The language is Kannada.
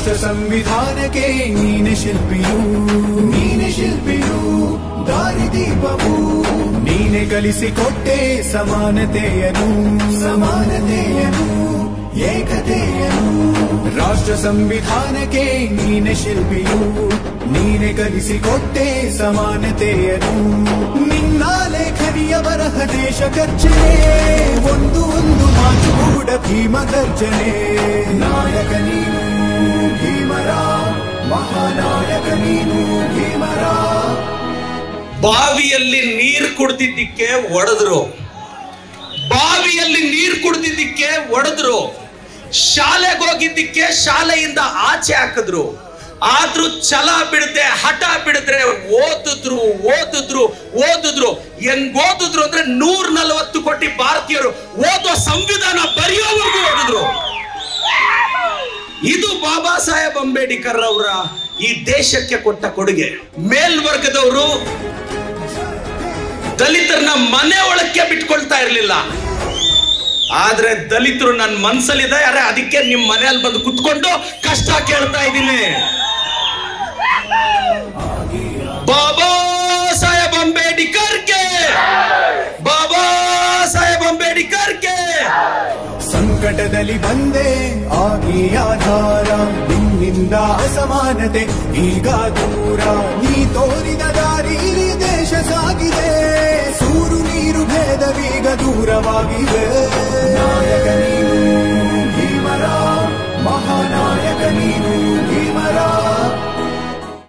ರಾಷ್ಟ್ರ ಸಂವಿಧಾನಕ್ಕೆ ನೀನೆ ಶಿಲ್ಪಿಯು ದಾರಿದೀಪವು ನೀನೆ ಕಲಿಸಿಕೊಟ್ಟೆ ಸಮಾನತೆಯನು ಏಕತೆಯನು ರಾಷ್ಟ್ರ ಸಂವಿಧಾನಕ್ಕೆ ನೀನೆ ಶಿಲ್ಪಿಯು ನೀನೆ ಕಲಿಸಿಕೊಟ್ಟೆ ಸಮಾನತೆಯನು ನಿನ್ನ ಲೇಖನಿಯ ಬರಹ ದೇಶ ಗರ್ಜನೆ ಒಂದು ಮಾತು ಕೂಡ ಭೀಮ ಗರ್ಜನೆ ನಾಯಕ ನೀನು ಭೀಮರ ಮಹಾನಾಯಕ ನೀನು ಭೀಮರ ಬಾವಿಯಲ್ಲಿ ನೀರು ಕುಡ್ದಿದ್ದಕ್ಕೆ ಒಡೆದ್ರು ಶಾಲೆಗೆ ಹೋಗಿದ್ದಕ್ಕೆ ಶಾಲೆಯಿಂದ ಆಚೆ ಹಾಕಿದ್ರು ಆದ್ರೂ ಛಲ ಬಿಡದೆ ಹಠ ಬಿಡಿದ್ರೆ ಓದಿದ್ರು ಹೆಂಗ್ ಓದಿದ್ರು ಅಂದ್ರೆ 140 ಕೋಟಿ ಭಾರತೀಯರು ಓದೋ ಸಂವಿಧಾನ ಬರೆಯೋವರೆಗೂ ಓದಿದ್ರು. ಇದು ಬಾಬಾ ಸಾಹೇಬ್ ಅಂಬೇಡ್ಕರ್ ಅವರ ಈ ದೇಶಕ್ಕೆ ಕೊಟ್ಟ ಕೊಡುಗೆ. ಮೇಲ್ವರ್ಗದವರು ದಲಿತರನ್ನ ಮನೆ ಒಳಕ್ಕೆ ಬಿಟ್ಕೊಳ್ತಾ ಇರ್ಲಿಲ್ಲ, ಆದ್ರೆ ದಲಿತರು ನನ್ನ ಮನಸ್ಸಲ್ಲಿದ್ದಾರೆ, ಅದಕ್ಕೆ ನಿಮ್ ಮನೆಯಲ್ಲಿ ಬಂದು ಕುತ್ಕೊಂಡು ಕಷ್ಟ ಕೇಳ್ತಾ ಇದ್ದೀನಿ. ಬಾಬಾ ಸಾಹೇಬ್ ಅಂಬೇಡ್ಕರ್ಗೆ, ಬಾಬಾ ಸಾಹೇಬ್ ಅಂಬೇಡ್ಕರ್ಗೆ. ಸಂಕಟದಲ್ಲಿ ಬಂದೆ ಆಗಿ ಆಧಾರ, ನಿನ್ನಿಂದ ಅಸಮಾನತೆ ಈಗ ದೂರ, ನೀ ತೋರಿದ ದಾರಿಲಿ ದೇಶ ಸಾಗಿದೆ, ಸೂರು ನೀರು ಭೇದವೀಗ ದೂರವಾಗಿದೆ. ನಾಯಕ ನೀನು ಭೀಮರ ಮಹಾನಾಯಕ